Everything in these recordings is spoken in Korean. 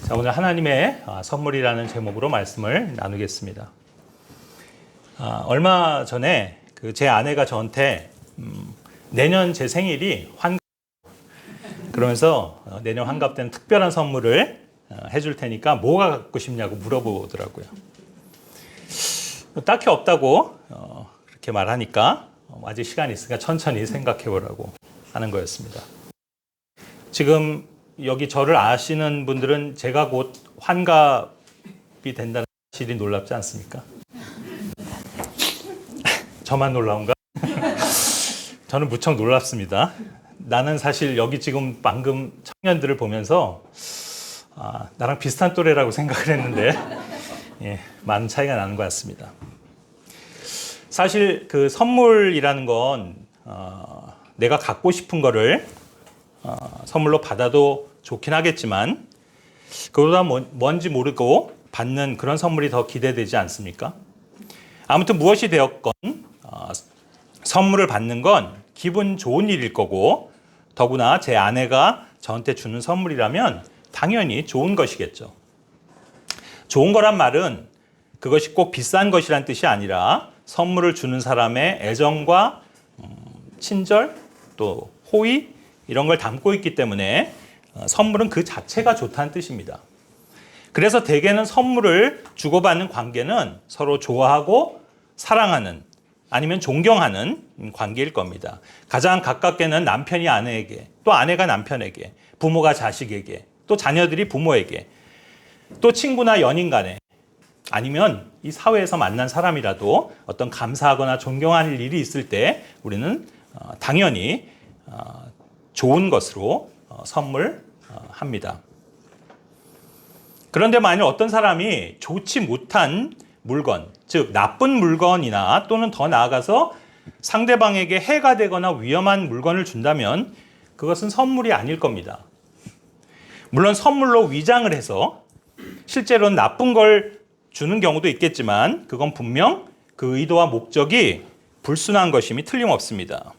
자, 오늘 하나님의 선물이라는 제목으로 말씀을 나누겠습니다. 얼마 전에 제 아내가 저한테 내년 제 생일이 환갑, 그러면서 내년 환갑 때는 특별한 선물을 해줄 테니까 뭐가 갖고 싶냐고 물어보더라고요. 딱히 없다고 그렇게 말하니까 아직 시간이 있으니까 천천히 생각해 보라고 하는 거였습니다. 지금 여기 저를 아시는 분들은 제가 곧 환갑이 된다는 사실이 놀랍지 않습니까? 저만 놀라운가? 저는 무척 놀랍습니다. 나는 사실 여기 지금 방금 청년들을 보면서 나랑 비슷한 또래라고 생각을 했는데 많은 차이가 나는 것 같습니다. 사실 그 선물이라는 건 내가 갖고 싶은 거를 선물로 받아도 좋긴 하겠지만 그보다 뭔지 모르고 받는 그런 선물이 더 기대되지 않습니까? 아무튼 무엇이 되었건 선물을 받는 건 기분 좋은 일일 거고 더구나 제 아내가 저한테 주는 선물이라면 당연히 좋은 것이겠죠. 좋은 거란 말은 그것이 꼭 비싼 것이란 뜻이 아니라 선물을 주는 사람의 애정과 친절 또 호의 이런 걸 담고 있기 때문에 선물은 그 자체가 좋다는 뜻입니다. 그래서 대개는 선물을 주고받는 관계는 서로 좋아하고 사랑하는 아니면 존경하는 관계일 겁니다. 가장 가깝게는 남편이 아내에게, 또 아내가 남편에게, 부모가 자식에게, 또 자녀들이 부모에게, 또 친구나 연인 간에 아니면 이 사회에서 만난 사람이라도 어떤 감사하거나 존경할 일이 있을 때 우리는 당연히 좋은 것으로 선물합니다. 그런데 만일 어떤 사람이 좋지 못한 물건, 즉 나쁜 물건이나 또는 더 나아가서 상대방에게 해가 되거나 위험한 물건을 준다면 그것은 선물이 아닐 겁니다. 물론 선물로 위장을 해서 실제로는 나쁜 걸 주는 경우도 있겠지만 그건 분명 그 의도와 목적이 불순한 것임이 틀림없습니다.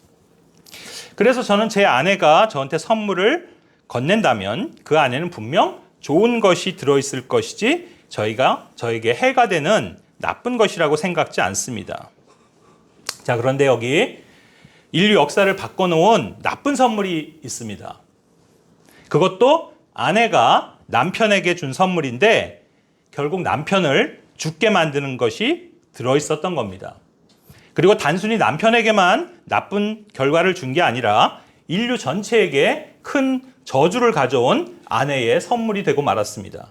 그래서 저는 제 아내가 저한테 선물을 건넨다면 그 안에는 분명 좋은 것이 들어있을 것이지 저에게 해가 되는 나쁜 것이라고 생각지 않습니다. 자, 그런데 여기 인류 역사를 바꿔놓은 나쁜 선물이 있습니다. 그것도 아내가 남편에게 준 선물인데 결국 남편을 죽게 만드는 것이 들어있었던 겁니다. 그리고 단순히 남편에게만 나쁜 결과를 준 게 아니라 인류 전체에게 큰 저주를 가져온 아내의 선물이 되고 말았습니다.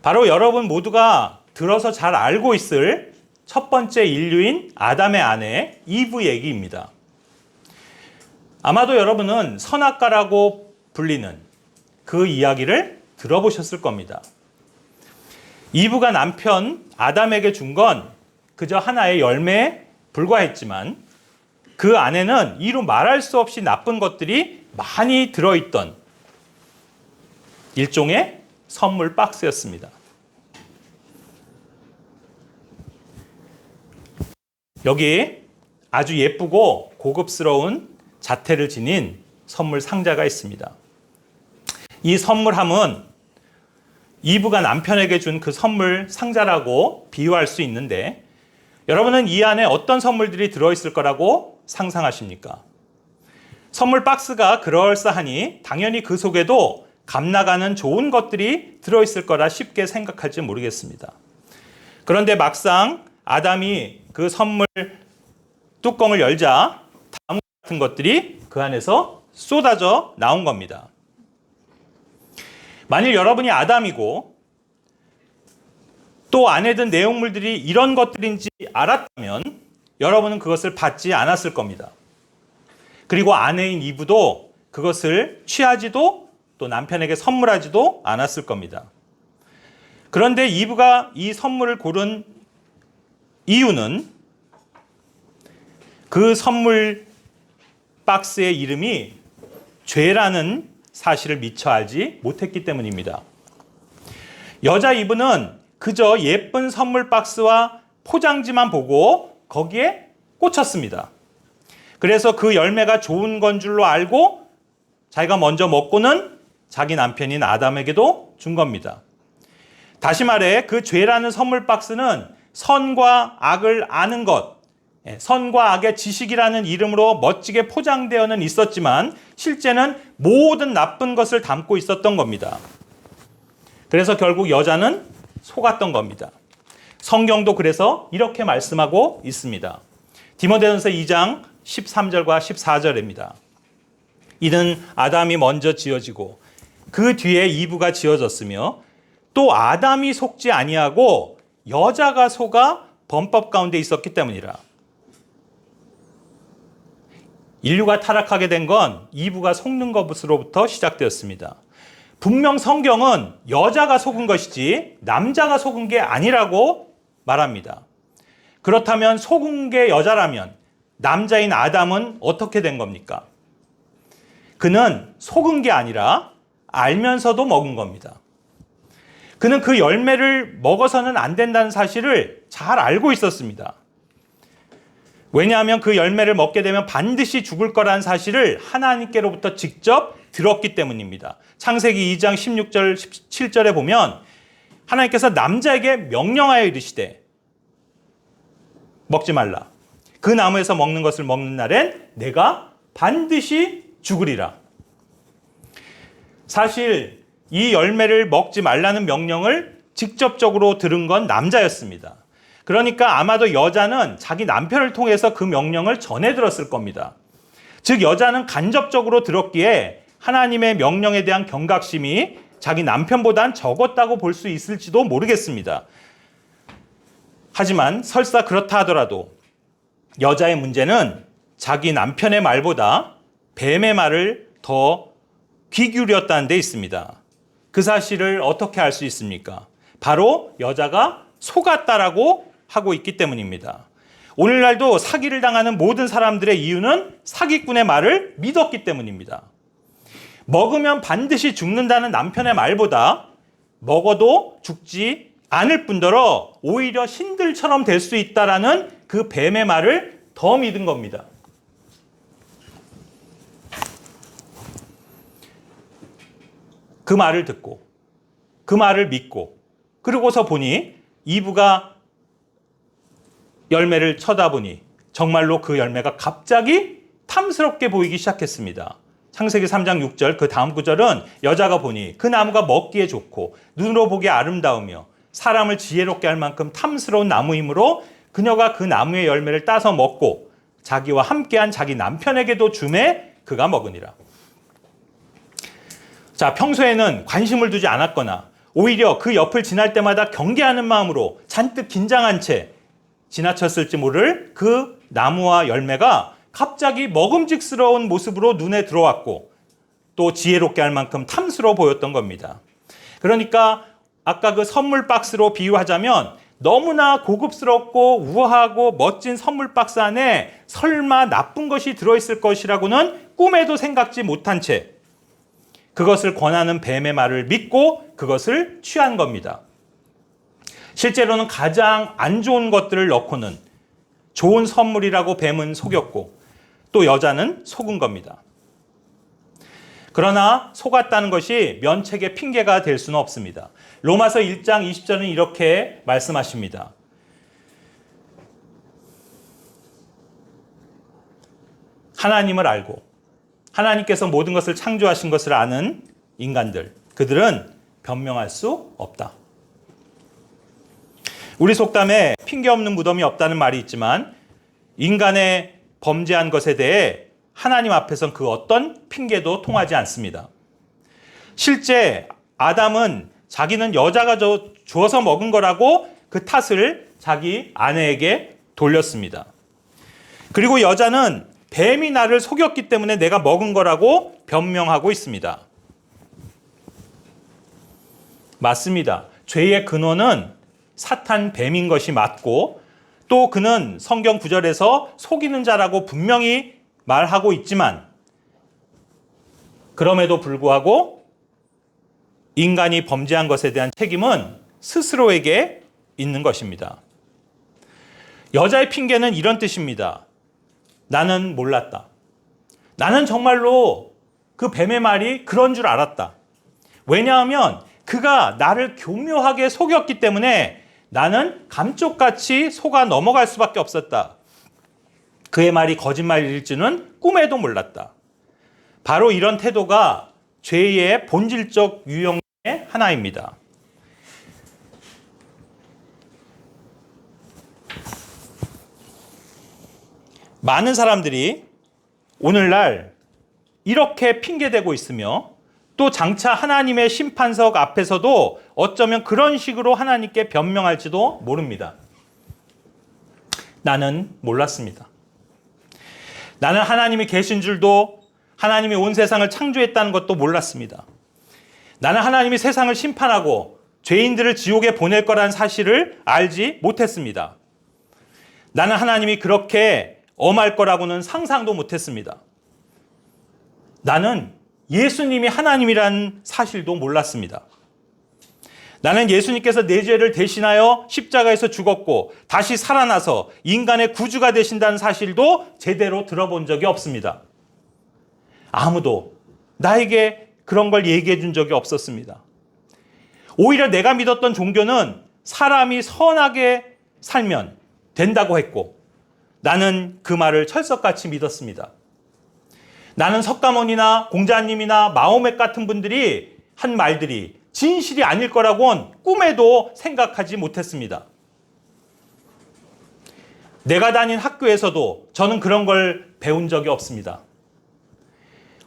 바로 여러분 모두가 들어서 잘 알고 있을 첫 번째 인류인 아담의 아내 이브 얘기입니다. 아마도 여러분은 선악과라고 불리는 그 이야기를 들어보셨을 겁니다. 이브가 남편 아담에게 준 건 그저 하나의 열매에 불과했지만 그 안에는 이루 말할 수 없이 나쁜 것들이 많이 들어있던 일종의 선물 박스였습니다. 여기 아주 예쁘고 고급스러운 자태를 지닌 선물 상자가 있습니다. 이 선물함은 이브가 남편에게 준 그 선물 상자라고 비유할 수 있는데 여러분은 이 안에 어떤 선물들이 들어있을 거라고 상상하십니까? 선물 박스가 그럴싸하니 당연히 그 속에도 값나가는 좋은 것들이 들어있을 거라 쉽게 생각할지 모르겠습니다. 그런데 막상 아담이 그 선물 뚜껑을 열자 나무 같은 것들이 그 안에서 쏟아져 나온 겁니다. 만일 여러분이 아담이고 또 안에 든 내용물들이 이런 것들인지 알았다면 여러분은 그것을 받지 않았을 겁니다. 그리고 아내인 이브도 그것을 취하지도 또 남편에게 선물하지도 않았을 겁니다. 그런데 이브가 이 선물을 고른 이유는 그 선물 박스의 이름이 죄라는 사실을 미처 알지 못했기 때문입니다. 여자 이브는 그저 예쁜 선물 박스와 포장지만 보고 거기에 꽂혔습니다. 그래서 그 열매가 좋은 건 줄로 알고 자기가 먼저 먹고는 자기 남편인 아담에게도 준 겁니다. 다시 말해 그 죄라는 선물 박스는 선과 악을 아는 것, 선과 악의 지식이라는 이름으로 멋지게 포장되어는 있었지만 실제는 모든 나쁜 것을 담고 있었던 겁니다. 그래서 결국 여자는 속았던 겁니다. 성경도 그래서 이렇게 말씀하고 있습니다. 디모데전서 2장 13절과 14절입니다. 이는 아담이 먼저 지어지고 그 뒤에 이브가 지어졌으며 또 아담이 속지 아니하고 여자가 속아 범법 가운데 있었기 때문이라. 인류가 타락하게 된 건 이브가 속는 것으로부터 시작되었습니다. 분명 성경은 여자가 속은 것이지 남자가 속은 게 아니라고 말합니다. 그렇다면 속은 게 여자라면 남자인 아담은 어떻게 된 겁니까? 그는 속은 게 아니라 알면서도 먹은 겁니다. 그는 그 열매를 먹어서는 안 된다는 사실을 잘 알고 있었습니다. 왜냐하면 그 열매를 먹게 되면 반드시 죽을 거라는 사실을 하나님께로부터 직접 들었기 때문입니다. 창세기 2장 16절 17절에 보면 하나님께서 남자에게 명령하여 이르시되 먹지 말라. 그 나무에서 먹는 것을 먹는 날엔 내가 반드시 죽으리라. 사실 이 열매를 먹지 말라는 명령을 직접적으로 들은 건 남자였습니다. 그러니까 아마도 여자는 자기 남편을 통해서 그 명령을 전해 들었을 겁니다. 즉 여자는 간접적으로 들었기에 하나님의 명령에 대한 경각심이 자기 남편보단 적었다고 볼 수 있을지도 모르겠습니다. 하지만 설사 그렇다 하더라도 여자의 문제는 자기 남편의 말보다 뱀의 말을 더 귀 기울였다는 데 있습니다. 그 사실을 어떻게 알 수 있습니까? 바로 여자가 속았다라고 하고 있기 때문입니다. 오늘날도 사기를 당하는 모든 사람들의 이유는 사기꾼의 말을 믿었기 때문입니다. 먹으면 반드시 죽는다는 남편의 말보다 먹어도 죽지 않을 뿐더러 오히려 신들처럼 될 수 있다라는 그 뱀의 말을 더 믿은 겁니다. 그 말을 듣고 그 말을 믿고 그러고서 보니 이브가 열매를 쳐다보니 정말로 그 열매가 갑자기 탐스럽게 보이기 시작했습니다. 창세기 3장 6절 그 다음 구절은 여자가 보니 그 나무가 먹기에 좋고 눈으로 보기에 아름다우며 사람을 지혜롭게 할 만큼 탐스러운 나무이므로 그녀가 그 나무의 열매를 따서 먹고 자기와 함께한 자기 남편에게도 주매 그가 먹으니라. 자, 평소에는 관심을 두지 않았거나 오히려 그 옆을 지날 때마다 경계하는 마음으로 잔뜩 긴장한 채 지나쳤을지 모를 그 나무와 열매가 갑자기 먹음직스러운 모습으로 눈에 들어왔고 또 지혜롭게 할 만큼 탐스러워 보였던 겁니다. 그러니까 아까 그 선물 박스로 비유하자면 너무나 고급스럽고 우아하고 멋진 선물 박스 안에 설마 나쁜 것이 들어있을 것이라고는 꿈에도 생각지 못한 채 그것을 권하는 뱀의 말을 믿고 그것을 취한 겁니다. 실제로는 가장 안 좋은 것들을 넣고는 좋은 선물이라고 뱀은 속였고 또 여자는 속은 겁니다. 그러나 속았다는 것이 면책의 핑계가 될 수는 없습니다. 로마서 1장 20절은 이렇게 말씀하십니다. 하나님을 알고 하나님께서 모든 것을 창조하신 것을 아는 인간들, 그들은 변명할 수 없다. 우리 속담에 핑계 없는 무덤이 없다는 말이 있지만 인간의 범죄한 것에 대해 하나님 앞에선 그 어떤 핑계도 통하지 않습니다. 실제 아담은 자기는 여자가 주어서 먹은 거라고 그 탓을 자기 아내에게 돌렸습니다. 그리고 여자는 뱀이 나를 속였기 때문에 내가 먹은 거라고 변명하고 있습니다. 맞습니다. 죄의 근원은 사탄 뱀인 것이 맞고 또 그는 성경 구절에서 속이는 자라고 분명히 말하고 있지만 그럼에도 불구하고 인간이 범죄한 것에 대한 책임은 스스로에게 있는 것입니다. 여자의 핑계는 이런 뜻입니다. 나는 몰랐다. 나는 정말로 그 뱀의 말이 그런 줄 알았다. 왜냐하면 그가 나를 교묘하게 속였기 때문에 나는 감쪽같이 속아 넘어갈 수밖에 없었다. 그의 말이 거짓말일 줄은 꿈에도 몰랐다. 바로 이런 태도가 죄의 본질적 유형 중에 하나입니다. 많은 사람들이 오늘날 이렇게 핑계대고 있으며 또 장차 하나님의 심판석 앞에서도 어쩌면 그런 식으로 하나님께 변명할지도 모릅니다. 나는 몰랐습니다. 나는 하나님이 계신 줄도, 하나님이 온 세상을 창조했다는 것도 몰랐습니다. 나는 하나님이 세상을 심판하고 죄인들을 지옥에 보낼 거라는 사실을 알지 못했습니다. 나는 하나님이 그렇게 엄할 거라고는 상상도 못했습니다. 나는 예수님이 하나님이라는 사실도 몰랐습니다. 나는 예수님께서 내 죄를 대신하여 십자가에서 죽었고 다시 살아나서 인간의 구주가 되신다는 사실도 제대로 들어본 적이 없습니다. 아무도 나에게 그런 걸 얘기해 준 적이 없었습니다. 오히려 내가 믿었던 종교는 사람이 선하게 살면 된다고 했고 나는 그 말을 철석같이 믿었습니다. 나는 석가모니나 공자님이나 마호멧 같은 분들이 한 말들이 진실이 아닐 거라고는 꿈에도 생각하지 못했습니다. 내가 다닌 학교에서도 저는 그런 걸 배운 적이 없습니다.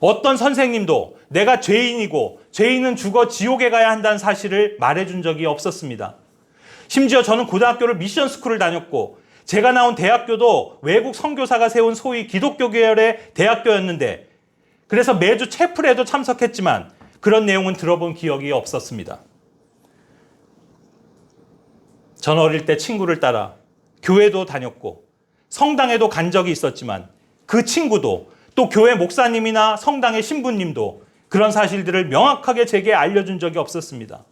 어떤 선생님도 내가 죄인이고 죄인은 죽어 지옥에 가야 한다는 사실을 말해준 적이 없었습니다. 심지어 저는 고등학교를 미션스쿨을 다녔고 제가 나온 대학교도 외국 선교사가 세운 소위 기독교 계열의 대학교였는데 그래서 매주 채플에도 참석했지만 그런 내용은 들어본 기억이 없었습니다. 전 어릴 때 친구를 따라 교회도 다녔고 성당에도 간 적이 있었지만 그 친구도 또 교회 목사님이나 성당의 신부님도 그런 사실들을 명확하게 제게 알려준 적이 없었습니다.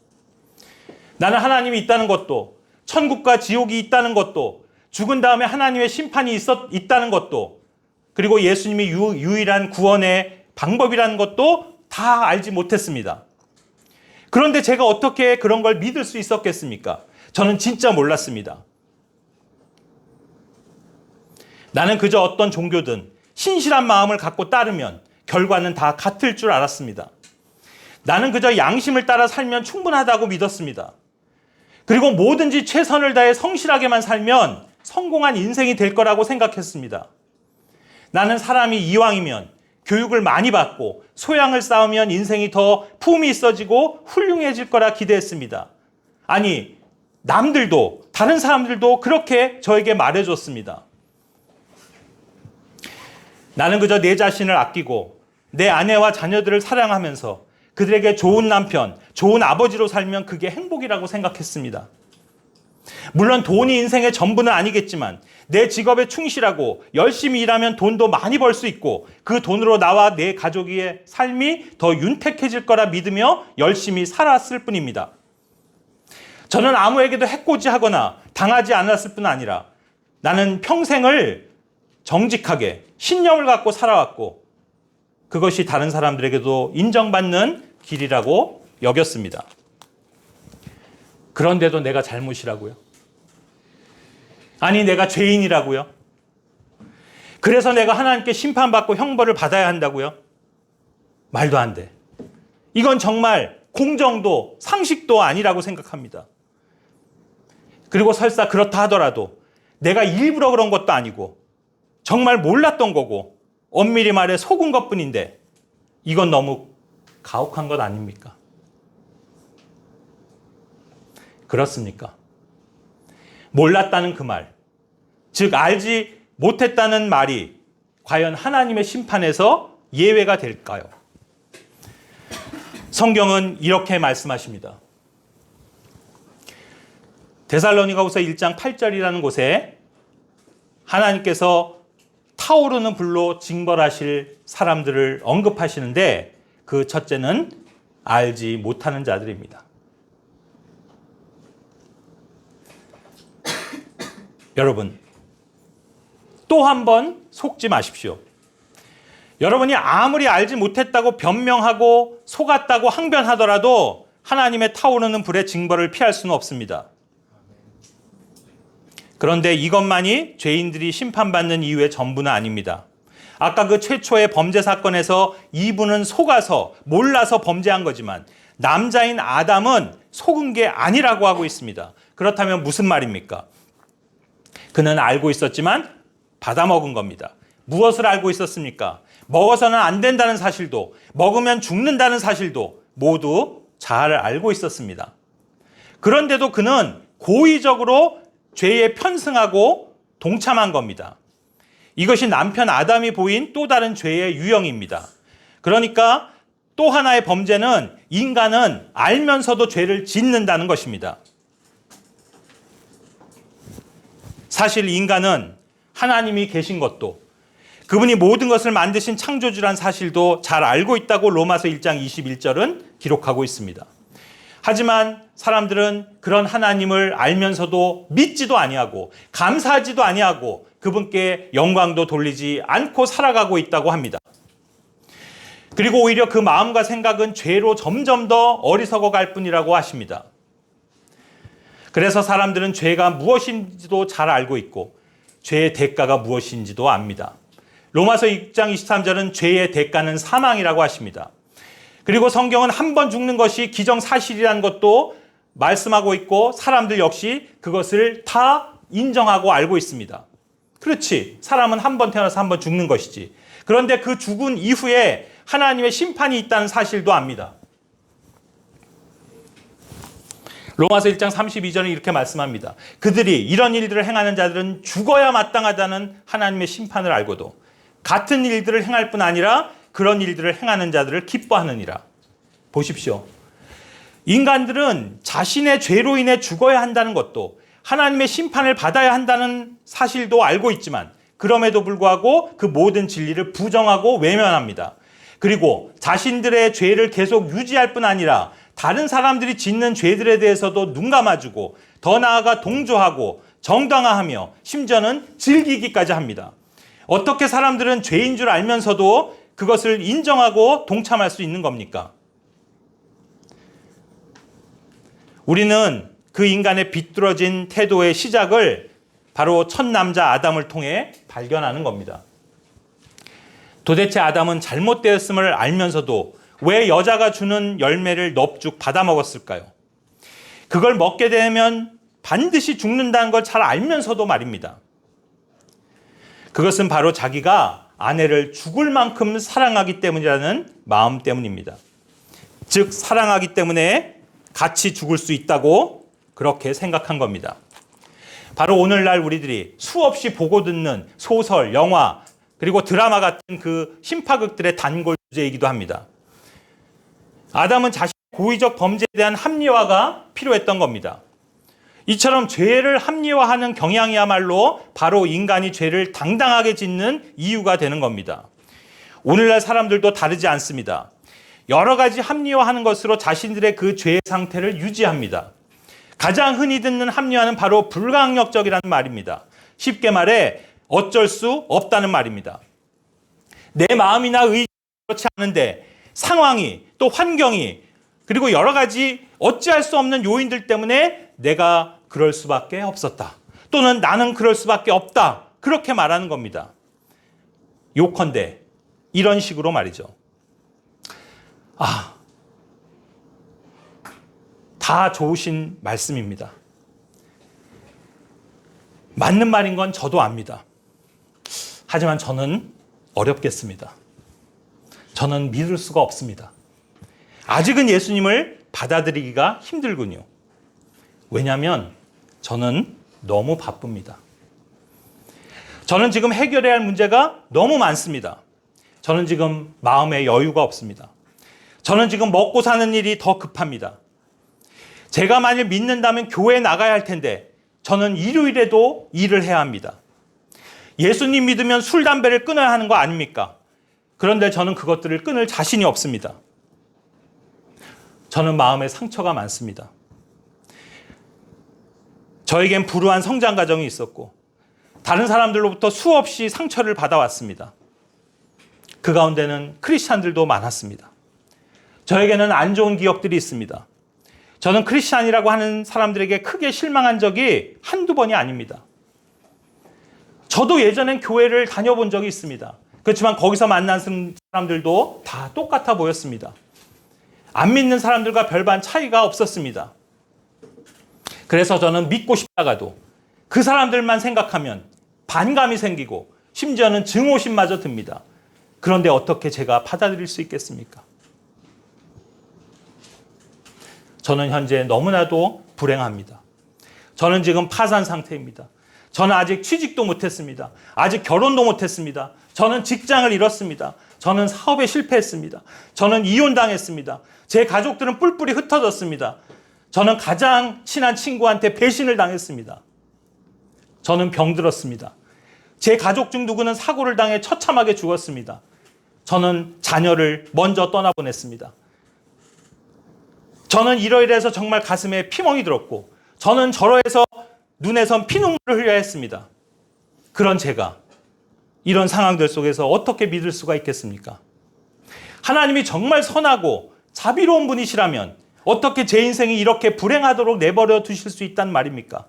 나는 하나님이 있다는 것도 천국과 지옥이 있다는 것도 죽은 다음에 하나님의 심판이 있다는 것도 그리고 예수님이 유일한 구원의 방법이라는 것도 다 알지 못했습니다. 그런데 제가 어떻게 그런 걸 믿을 수 있었겠습니까? 저는 진짜 몰랐습니다. 나는 그저 어떤 종교든 신실한 마음을 갖고 따르면 결과는 다 같을 줄 알았습니다. 나는 그저 양심을 따라 살면 충분하다고 믿었습니다. 그리고 뭐든지 최선을 다해 성실하게만 살면 성공한 인생이 될 거라고 생각했습니다. 나는 사람이 이왕이면 교육을 많이 받고 소양을 쌓으면 인생이 더 품이 있어지고 훌륭해질 거라 기대했습니다. 아니, 남들도 다른 사람들도 그렇게 저에게 말해줬습니다. 나는 그저 내 자신을 아끼고 내 아내와 자녀들을 사랑하면서 그들에게 좋은 남편, 좋은 아버지로 살면 그게 행복이라고 생각했습니다. 물론 돈이 인생의 전부는 아니겠지만 내 직업에 충실하고 열심히 일하면 돈도 많이 벌 수 있고 그 돈으로 나와 내 가족의 삶이 더 윤택해질 거라 믿으며 열심히 살았을 뿐입니다. 저는 아무에게도 해코지하거나 당하지 않았을 뿐 아니라 나는 평생을 정직하게 신념을 갖고 살아왔고 그것이 다른 사람들에게도 인정받는 길이라고 여겼습니다. 그런데도 내가 잘못이라고요? 아니, 내가 죄인이라고요? 그래서 내가 하나님께 심판받고 형벌을 받아야 한다고요? 말도 안 돼. 이건 정말 공정도 상식도 아니라고 생각합니다. 그리고 설사 그렇다 하더라도 내가 일부러 그런 것도 아니고 정말 몰랐던 거고 엄밀히 말해 속은 것뿐인데 이건 너무 가혹한 것 아닙니까? 그렇습니까? 몰랐다는 그 말, 즉 알지 못했다는 말이 과연 하나님의 심판에서 예외가 될까요? 성경은 이렇게 말씀하십니다. 데살로니가후서 1장 8절이라는 곳에 하나님께서 타오르는 불로 징벌하실 사람들을 언급하시는데 그 첫째는 알지 못하는 자들입니다. 여러분, 또 한 번 속지 마십시오. 여러분이 아무리 알지 못했다고 변명하고 속았다고 항변하더라도 하나님의 타오르는 불의 징벌을 피할 수는 없습니다. 그런데 이것만이 죄인들이 심판받는 이유의 전부는 아닙니다. 아까 그 최초의 범죄 사건에서 이분은 속아서 몰라서 범죄한 거지만 남자인 아담은 속은 게 아니라고 하고 있습니다. 그렇다면 무슨 말입니까? 그는 알고 있었지만 받아먹은 겁니다. 무엇을 알고 있었습니까? 먹어서는 안 된다는 사실도, 먹으면 죽는다는 사실도 모두 잘 알고 있었습니다. 그런데도 그는 고의적으로 죄에 편승하고 동참한 겁니다. 이것이 남편 아담이 보인 또 다른 죄의 유형입니다. 그러니까 또 하나의 범죄는 인간은 알면서도 죄를 짓는다는 것입니다. 사실 인간은 하나님이 계신 것도, 그분이 모든 것을 만드신 창조주란 사실도 잘 알고 있다고 로마서 1장 21절은 기록하고 있습니다. 하지만 사람들은 그런 하나님을 알면서도 믿지도 아니하고 감사하지도 아니하고 그분께 영광도 돌리지 않고 살아가고 있다고 합니다. 그리고 오히려 그 마음과 생각은 죄로 점점 더 어리석어 갈 뿐이라고 하십니다. 그래서 사람들은 죄가 무엇인지도 잘 알고 있고 죄의 대가가 무엇인지도 압니다. 로마서 6장 23절은 죄의 대가는 사망이라고 하십니다. 그리고 성경은 한 번 죽는 것이 기정사실이라는 것도 말씀하고 있고 사람들 역시 그것을 다 인정하고 알고 있습니다. 그렇지, 사람은 한 번 태어나서 한 번 죽는 것이지. 그런데 그 죽은 이후에 하나님의 심판이 있다는 사실도 압니다. 로마서 1장 32절은 이렇게 말씀합니다. 그들이 이런 일들을 행하는 자들은 죽어야 마땅하다는 하나님의 심판을 알고도 같은 일들을 행할 뿐 아니라 그런 일들을 행하는 자들을 기뻐하느니라. 보십시오. 인간들은 자신의 죄로 인해 죽어야 한다는 것도 하나님의 심판을 받아야 한다는 사실도 알고 있지만 그럼에도 불구하고 그 모든 진리를 부정하고 외면합니다. 그리고 자신들의 죄를 계속 유지할 뿐 아니라 다른 사람들이 짓는 죄들에 대해서도 눈 감아주고 더 나아가 동조하고 정당화하며 심지어는 즐기기까지 합니다. 어떻게 사람들은 죄인 줄 알면서도 그것을 인정하고 동참할 수 있는 겁니까? 우리는 그 인간의 비뚤어진 태도의 시작을 바로 첫 남자 아담을 통해 발견하는 겁니다. 도대체 아담은 잘못되었음을 알면서도 왜 여자가 주는 열매를 넙죽 받아먹었을까요? 그걸 먹게 되면 반드시 죽는다는 걸 잘 알면서도 말입니다. 그것은 바로 자기가 아내를 죽을 만큼 사랑하기 때문이라는 마음 때문입니다. 즉 사랑하기 때문에 같이 죽을 수 있다고 그렇게 생각한 겁니다. 바로 오늘날 우리들이 수없이 보고 듣는 소설, 영화, 그리고 드라마 같은 그 신파극들의 단골 주제이기도 합니다. 아담은 자신의 고의적 범죄에 대한 합리화가 필요했던 겁니다. 이처럼 죄를 합리화하는 경향이야말로 바로 인간이 죄를 당당하게 짓는 이유가 되는 겁니다. 오늘날 사람들도 다르지 않습니다. 여러 가지 합리화하는 것으로 자신들의 그 죄의 상태를 유지합니다. 가장 흔히 듣는 합리화는 바로 불강력적이라는 말입니다. 쉽게 말해 어쩔 수 없다는 말입니다. 내 마음이나 의지가 그렇지 않은데 상황이 또 환경이 그리고 여러 가지 어찌할 수 없는 요인들 때문에 내가 그럴 수밖에 없었다. 또는 나는 그럴 수밖에 없다. 그렇게 말하는 겁니다. 요컨대 이런 식으로 말이죠. 다 좋으신 말씀입니다. 맞는 말인 건 저도 압니다. 하지만 저는 어렵겠습니다. 저는 믿을 수가 없습니다. 아직은 예수님을 받아들이기가 힘들군요. 왜냐하면 저는 너무 바쁩니다. 저는 지금 해결해야 할 문제가 너무 많습니다. 저는 지금 마음에 여유가 없습니다. 저는 지금 먹고 사는 일이 더 급합니다. 제가 만일 믿는다면 교회에 나가야 할 텐데 저는 일요일에도 일을 해야 합니다. 예수님 믿으면 술, 담배를 끊어야 하는 거 아닙니까? 그런데 저는 그것들을 끊을 자신이 없습니다. 저는 마음에 상처가 많습니다. 저에겐 불우한 성장 과정이 있었고 다른 사람들로부터 수없이 상처를 받아왔습니다. 그 가운데는 크리스찬들도 많았습니다. 저에게는 안 좋은 기억들이 있습니다. 저는 크리스찬이라고 하는 사람들에게 크게 실망한 적이 한두 번이 아닙니다. 저도 예전엔 교회를 다녀본 적이 있습니다. 그렇지만 거기서 만난 사람들도 다 똑같아 보였습니다. 안 믿는 사람들과 별반 차이가 없었습니다. 그래서 저는 믿고 싶다가도 그 사람들만 생각하면 반감이 생기고 심지어는 증오심마저 듭니다. 그런데 어떻게 제가 받아들일 수 있겠습니까? 저는 현재 너무나도 불행합니다. 저는 지금 파산 상태입니다. 저는 아직 취직도 못했습니다. 아직 결혼도 못했습니다. 저는 직장을 잃었습니다. 저는 사업에 실패했습니다. 저는 이혼당했습니다. 제 가족들은 뿔뿔이 흩어졌습니다. 저는 가장 친한 친구한테 배신을 당했습니다. 저는 병들었습니다. 제 가족 중 누구는 사고를 당해 처참하게 죽었습니다. 저는 자녀를 먼저 떠나보냈습니다. 저는 이러이러해서 정말 가슴에 피멍이 들었고 저는 저러해서 눈에선 피눈물을 흘려야 했습니다. 그런 제가 이런 상황들 속에서 어떻게 믿을 수가 있겠습니까? 하나님이 정말 선하고 자비로운 분이시라면 어떻게 제 인생이 이렇게 불행하도록 내버려 두실 수 있단 말입니까?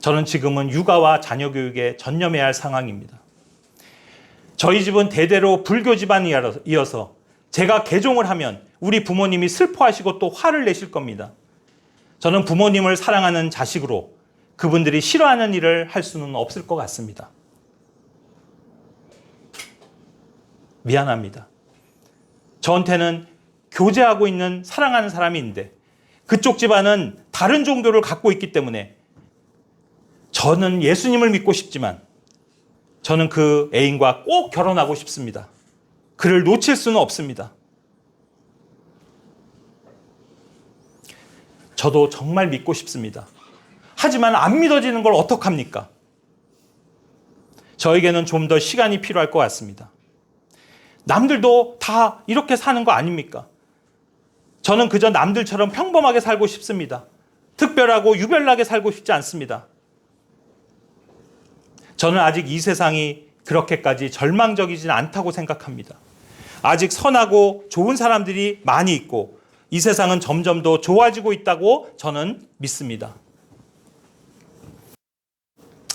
저는 지금은 육아와 자녀 교육에 전념해야 할 상황입니다. 저희 집은 대대로 불교 집안이어서 제가 개종을 하면 우리 부모님이 슬퍼하시고 또 화를 내실 겁니다. 저는 부모님을 사랑하는 자식으로 그분들이 싫어하는 일을 할 수는 없을 것 같습니다. 미안합니다. 저한테는 교제하고 있는 사랑하는 사람이 있는데 그쪽 집안은 다른 종교를 갖고 있기 때문에 저는 예수님을 믿고 싶지만 저는 그 애인과 꼭 결혼하고 싶습니다. 그를 놓칠 수는 없습니다. 저도 정말 믿고 싶습니다. 하지만 안 믿어지는 걸 어떡합니까? 저에게는 좀 더 시간이 필요할 것 같습니다. 남들도 다 이렇게 사는 거 아닙니까? 저는 그저 남들처럼 평범하게 살고 싶습니다. 특별하고 유별나게 살고 싶지 않습니다. 저는 아직 이 세상이 그렇게까지 절망적이진 않다고 생각합니다. 아직 선하고 좋은 사람들이 많이 있고 이 세상은 점점 더 좋아지고 있다고 저는 믿습니다.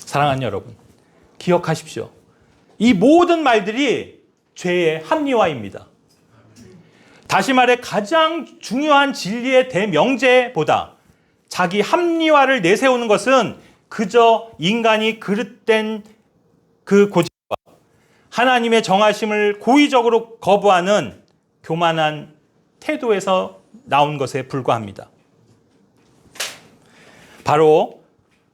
사랑하는 여러분, 기억하십시오. 이 모든 말들이 죄의 합리화입니다. 다시 말해 가장 중요한 진리의 대명제보다 자기 합리화를 내세우는 것은 그저 인간이 그릇된 그 고집과 하나님의 정하심을 고의적으로 거부하는 교만한 태도에서 나온 것에 불과합니다. 바로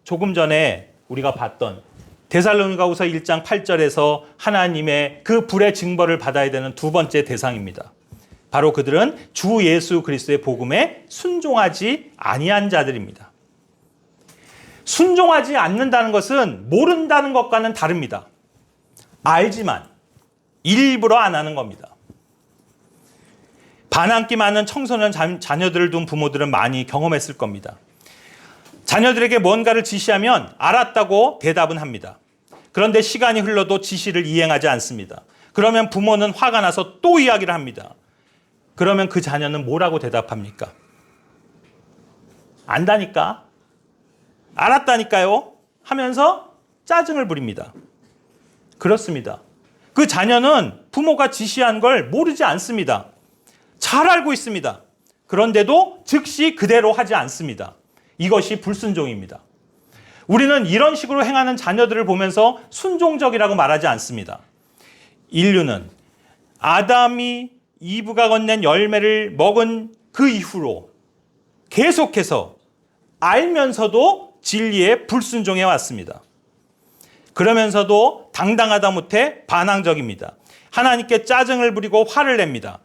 조금 전에 우리가 봤던 데살로니가후서 1장 8절에서 하나님의 그 불의 징벌을 받아야 되는 두 번째 대상입니다. 바로 그들은 주 예수 그리스도의 복음에 순종하지 아니한 자들입니다. 순종하지 않는다는 것은 모른다는 것과는 다릅니다. 알지만 일부러 안 하는 겁니다. 반항기 많은 청소년 자녀들을 둔 부모들은 많이 경험했을 겁니다. 자녀들에게 뭔가를 지시하면 알았다고 대답은 합니다. 그런데 시간이 흘러도 지시를 이행하지 않습니다. 그러면 부모는 화가 나서 또 이야기를 합니다. 그러면 그 자녀는 뭐라고 대답합니까? 안다니까? 알았다니까요? 하면서 짜증을 부립니다. 그렇습니다. 그 자녀는 부모가 지시한 걸 모르지 않습니다. 잘 알고 있습니다. 그런데도 즉시 그대로 하지 않습니다. 이것이 불순종입니다. 우리는 이런 식으로 행하는 자녀들을 보면서 순종적이라고 말하지 않습니다. 인류는 아담이 이브가 건넨 열매를 먹은 그 이후로 계속해서 알면서도 진리에 불순종해 왔습니다. 그러면서도 당당하다 못해 반항적입니다. 하나님께 짜증을 부리고 화를 냅니다.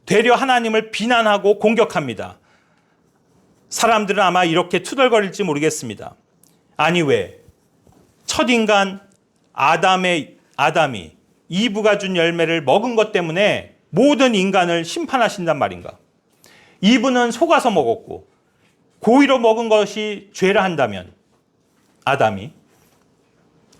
되려 하나님을 비난하고 공격합니다. 사람들은 아마 이렇게 투덜거릴지 모르겠습니다. 아니 왜? 첫인간 아담이 이브가 준 열매를 먹은 것 때문에 모든 인간을 심판하신단 말인가? 이브는 속아서 먹었고 고의로 먹은 것이 죄라 한다면 아담이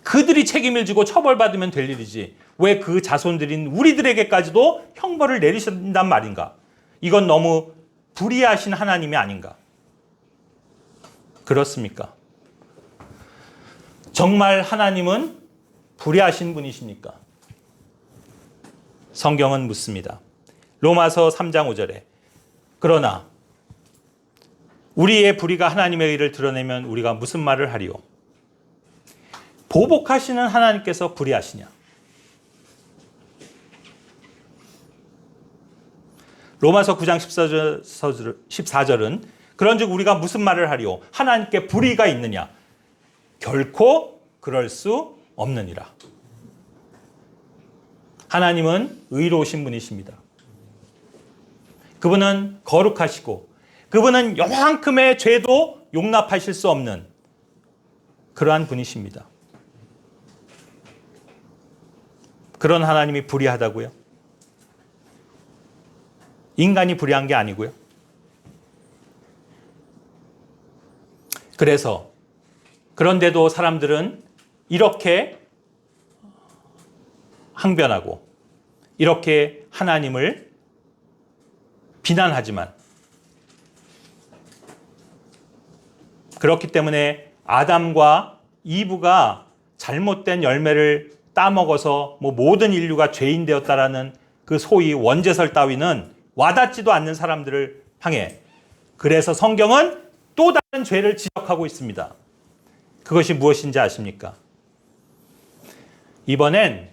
그들이 책임을 지고 처벌받으면 될 일이지 왜 그 자손들인 우리들에게까지도 형벌을 내리신단 말인가? 이건 너무 불의하신 하나님이 아닌가? 그렇습니까? 정말 하나님은 불의하신 분이십니까? 성경은 묻습니다. 로마서 3장 5절에 그러나 우리의 불의가 하나님의 의를 드러내면 우리가 무슨 말을 하리요? 보복하시는 하나님께서 불의하시냐? 로마서 9장 14절은 그런즉 우리가 무슨 말을 하리요? 하나님께 불의가 있느냐? 결코 그럴 수 없느니라. 하나님은 의로우신 분이십니다. 그분은 거룩하시고 그분은 요만큼의 죄도 용납하실 수 없는 그러한 분이십니다. 그런 하나님이 불의하다고요? 인간이 불의한 게 아니고요. 그래서 그런데도 사람들은 이렇게 항변하고 이렇게 하나님을 비난하지만 그렇기 때문에 아담과 이브가 잘못된 열매를 따먹어서 모든 인류가 죄인 되었다라는 그 소위 원죄설 따위는 와닿지도 않는 사람들을 향해 그래서 성경은 또 다른 죄를 지적하고 있습니다. 그것이 무엇인지 아십니까? 이번엔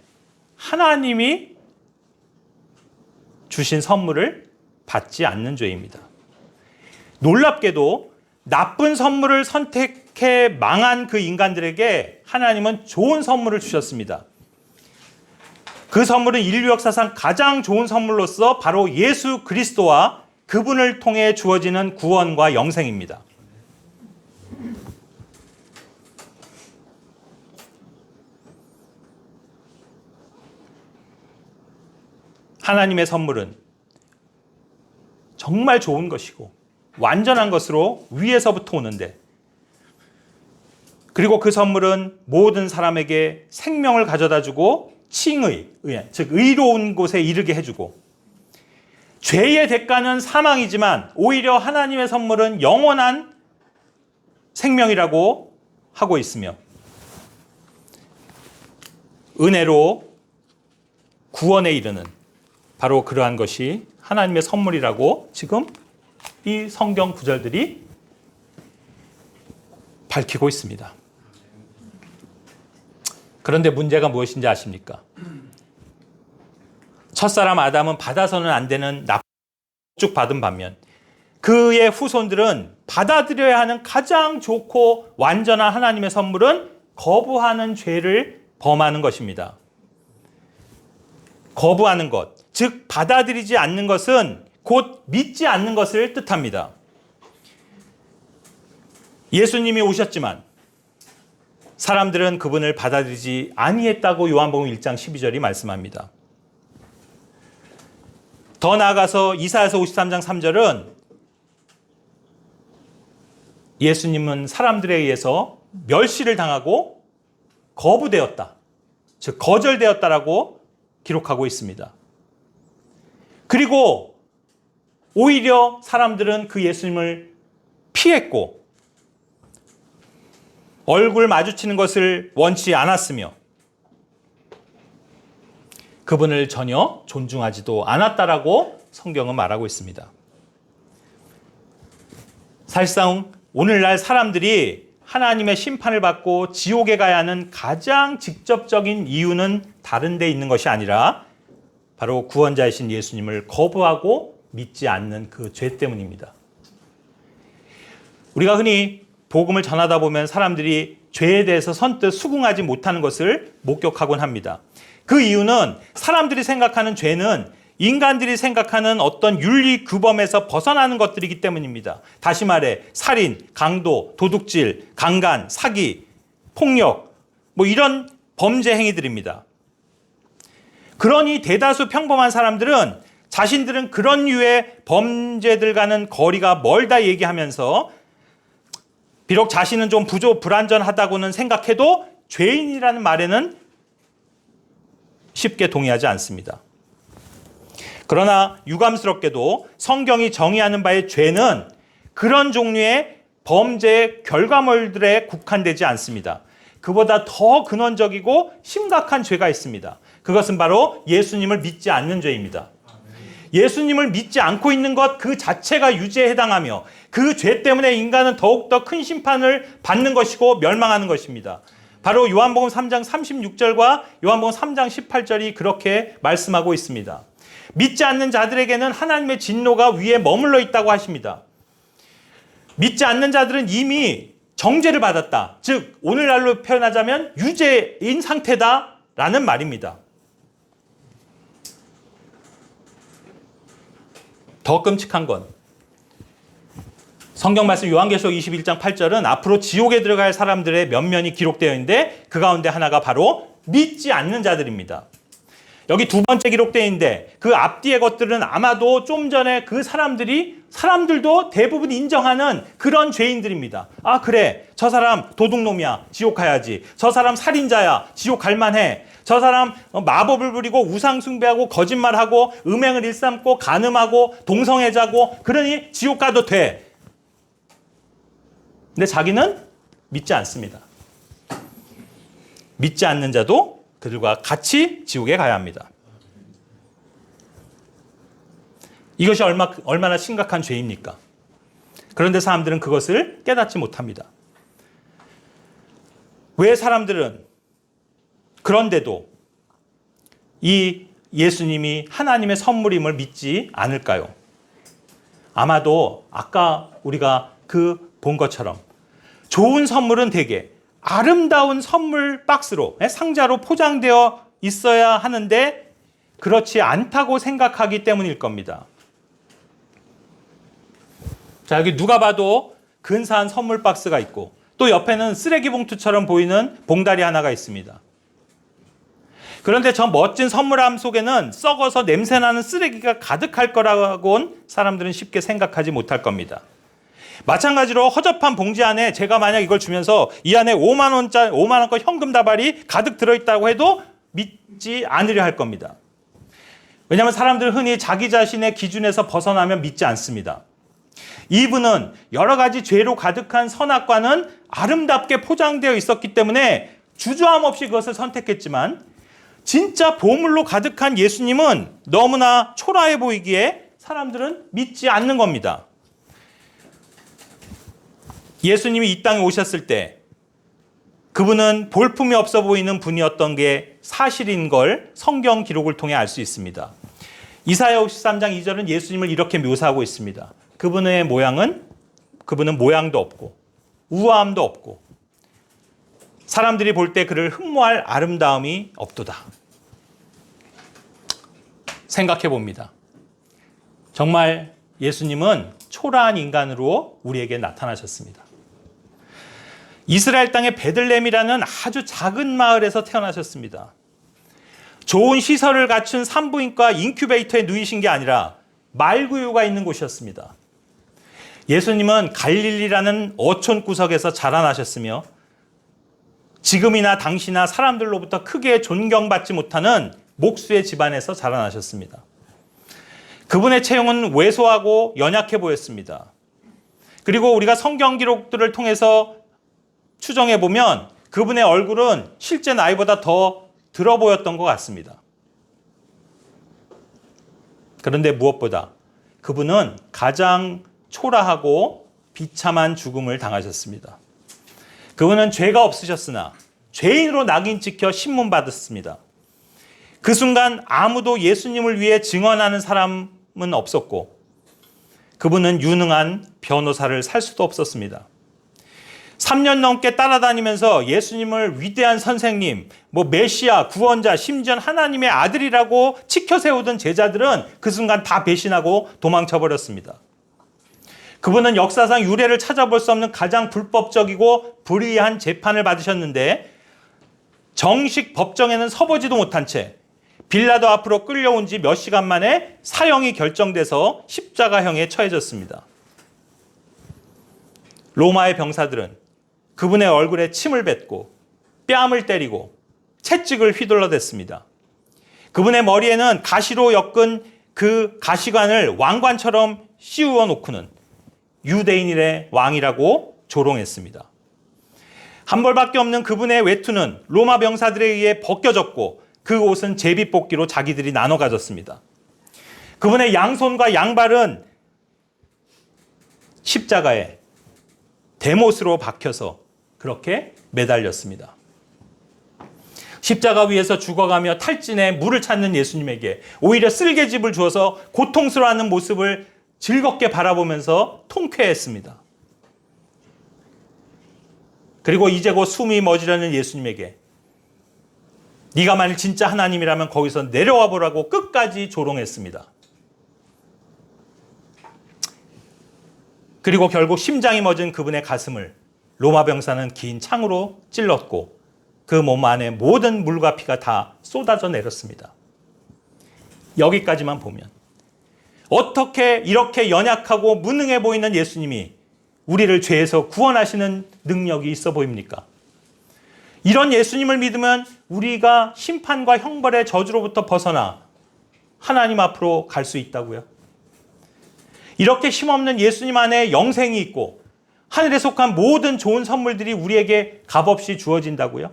하나님이 주신 선물을 받지 않는 죄입니다. 놀랍게도 나쁜 선물을 선택해 망한 그 인간들에게 하나님은 좋은 선물을 주셨습니다. 그 선물은 인류 역사상 가장 좋은 선물로서 바로 예수 그리스도와 그분을 통해 주어지는 구원과 영생입니다. 하나님의 선물은 정말 좋은 것이고 완전한 것으로 위에서부터 오는데 그리고 그 선물은 모든 사람에게 생명을 가져다주고 칭의, 즉 의로운 곳에 이르게 해주고 죄의 대가는 사망이지만 오히려 하나님의 선물은 영원한 생명이라고 하고 있으며 은혜로 구원에 이르는 바로 그러한 것이 하나님의 선물이라고 지금 이 성경 구절들이 밝히고 있습니다. 그런데 문제가 무엇인지 아십니까? 첫사람 아담은 받아서는 안 되는 납죽 받은 반면 그의 후손들은 받아들여야 하는 가장 좋고 완전한 하나님의 선물은 거부하는 죄를 범하는 것입니다. 거부하는 것, 즉 받아들이지 않는 것은 곧 믿지 않는 것을 뜻합니다. 예수님이 오셨지만 사람들은 그분을 받아들이지 아니했다고 요한복음 1장 12절이 말씀합니다. 더 나아가서 이사야서 53장 3절은 예수님은 사람들에 의해서 멸시를 당하고 거부되었다, 즉 거절되었다라고 기록하고 있습니다. 그리고 오히려 사람들은 그 예수님을 피했고 얼굴 마주치는 것을 원치 않았으며 그분을 전혀 존중하지도 않았다라고 성경은 말하고 있습니다. 사실상 오늘날 사람들이 하나님의 심판을 받고 지옥에 가야 하는 가장 직접적인 이유는 다른 데 있는 것이 아니라 바로 구원자이신 예수님을 거부하고 믿지 않는 그 죄 때문입니다. 우리가 흔히 복음을 전하다 보면 사람들이 죄에 대해서 선뜻 수긍하지 못하는 것을 목격하곤 합니다. 그 이유는 사람들이 생각하는 죄는 인간들이 생각하는 어떤 윤리 규범에서 벗어나는 것들이기 때문입니다. 다시 말해 살인, 강도, 도둑질, 강간, 사기, 폭력 이런 범죄 행위들입니다. 그러니 대다수 평범한 사람들은 자신들은 그런 류의 범죄들과는 거리가 멀다 얘기하면서 비록 자신은 좀 불안전하다고는 생각해도 죄인이라는 말에는 쉽게 동의하지 않습니다. 그러나 유감스럽게도 성경이 정의하는 바의 죄는 그런 종류의 범죄의 결과물들에 국한되지 않습니다. 그보다 더 근원적이고 심각한 죄가 있습니다. 그것은 바로 예수님을 믿지 않는 죄입니다. 예수님을 믿지 않고 있는 것 그 자체가 유죄에 해당하며 그 죄 때문에 인간은 더욱더 큰 심판을 받는 것이고 멸망하는 것입니다. 바로 요한복음 3장 36절과 요한복음 3장 18절이 그렇게 말씀하고 있습니다. 믿지 않는 자들에게는 하나님의 진노가 위에 머물러 있다고 하십니다. 믿지 않는 자들은 이미 정죄를 받았다. 즉 오늘날로 표현하자면 유죄인 상태다라는 말입니다. 더 끔찍한 건 성경 말씀 요한계시록 21장 8절은 앞으로 지옥에 들어갈 사람들의 면면이 기록되어 있는데 그 가운데 하나가 바로 믿지 않는 자들입니다. 여기 두 번째 기록되어 있는데 그 앞뒤의 것들은 아마도 좀 전에 그 사람들도 대부분 인정하는 그런 죄인들입니다. 아 그래 저 사람 도둑놈이야 지옥 가야지. 저 사람 살인자야 지옥 갈만해. 저 사람 마법을 부리고 우상 숭배하고 거짓말하고 음행을 일삼고 간음하고 동성애자고 그러니 지옥 가도 돼. 근데 자기는 믿지 않습니다. 믿지 않는 자도 그들과 같이 지옥에 가야 합니다. 이것이 얼마나 심각한 죄입니까? 그런데 사람들은 그것을 깨닫지 못합니다. 왜 사람들은 그런데도 이 예수님이 하나님의 선물임을 믿지 않을까요? 아마도 아까 우리가 본 것처럼 좋은 선물은 대개 아름다운 선물 박스로 상자로 포장되어 있어야 하는데 그렇지 않다고 생각하기 때문일 겁니다. 자, 여기 누가 봐도 근사한 선물 박스가 있고 또 옆에는 쓰레기 봉투처럼 보이는 봉다리 하나가 있습니다. 그런데 저 멋진 선물함 속에는 썩어서 냄새나는 쓰레기가 가득할 거라고는 사람들은 쉽게 생각하지 못할 겁니다. 마찬가지로 허접한 봉지 안에 제가 만약 이걸 주면서 이 안에 5만 원권 현금 다발이 가득 들어있다고 해도 믿지 않으려 할 겁니다. 왜냐하면 사람들은 흔히 자기 자신의 기준에서 벗어나면 믿지 않습니다. 이분은 여러 가지 죄로 가득한 선악과는 아름답게 포장되어 있었기 때문에 주저함 없이 그것을 선택했지만 진짜 보물로 가득한 예수님은 너무나 초라해 보이기에 사람들은 믿지 않는 겁니다. 예수님이 이 땅에 오셨을 때 그분은 볼품이 없어 보이는 분이었던 게 사실인 걸 성경 기록을 통해 알 수 있습니다. 이사야 53장 2절은 예수님을 이렇게 묘사하고 있습니다. 그분은 모양도 없고 우아함도 없고 사람들이 볼 때 그를 흠모할 아름다움이 없도다. 생각해 봅니다. 정말 예수님은 초라한 인간으로 우리에게 나타나셨습니다. 이스라엘 땅의 베들레헴이라는 아주 작은 마을에서 태어나셨습니다. 좋은 시설을 갖춘 산부인과 인큐베이터에 누이신 게 아니라 말구유가 있는 곳이었습니다. 예수님은 갈릴리라는 어촌 구석에서 자라나셨으며 지금이나 당시나 사람들로부터 크게 존경받지 못하는 목수의 집안에서 자라나셨습니다. 그분의 체형은 왜소하고 연약해 보였습니다. 그리고 우리가 성경 기록들을 통해서 추정해 보면 그분의 얼굴은 실제 나이보다 더 들어 보였던 것 같습니다. 그런데 무엇보다 그분은 가장 초라하고 비참한 죽음을 당하셨습니다. 그분은 죄가 없으셨으나 죄인으로 낙인 찍혀 신문받았습니다. 그 순간 아무도 예수님을 위해 증언하는 사람은 없었고 그분은 유능한 변호사를 살 수도 없었습니다. 3년 넘게 따라다니면서 예수님을 위대한 선생님, 메시아, 구원자, 심지어 하나님의 아들이라고 치켜세우던 제자들은 그 순간 다 배신하고 도망쳐버렸습니다. 그분은 역사상 유례를 찾아볼 수 없는 가장 불법적이고 불의한 재판을 받으셨는데 정식 법정에는 서보지도 못한 채 빌라도 앞으로 끌려온 지 몇 시간 만에 사형이 결정돼서 십자가형에 처해졌습니다. 로마의 병사들은 그분의 얼굴에 침을 뱉고 뺨을 때리고 채찍을 휘둘러댔습니다. 그분의 머리에는 가시로 엮은 그 가시관을 왕관처럼 씌워 놓고는 유대인의 왕이라고 조롱했습니다. 한 벌밖에 없는 그분의 외투는 로마 병사들에 의해 벗겨졌고 그 옷은 제비뽑기로 자기들이 나눠 가졌습니다. 그분의 양손과 양발은 십자가에 대못으로 박혀서 그렇게 매달렸습니다. 십자가 위에서 죽어가며 탈진해 물을 찾는 예수님에게 오히려 쓸개집을 주어서 고통스러워하는 모습을 즐겁게 바라보면서 통쾌했습니다. 그리고 이제 곧 숨이 멎으려는 예수님에게 네가 만일 진짜 하나님이라면 거기서 내려와 보라고 끝까지 조롱했습니다. 그리고 결국 심장이 멎은 그분의 가슴을 로마 병사는 긴 창으로 찔렀고 그 몸 안에 모든 물과 피가 다 쏟아져 내렸습니다. 여기까지만 보면 어떻게 이렇게 연약하고 무능해 보이는 예수님이 우리를 죄에서 구원하시는 능력이 있어 보입니까? 이런 예수님을 믿으면 우리가 심판과 형벌의 저주로부터 벗어나 하나님 앞으로 갈 수 있다고요? 이렇게 힘없는 예수님 안에 영생이 있고 하늘에 속한 모든 좋은 선물들이 우리에게 값없이 주어진다고요?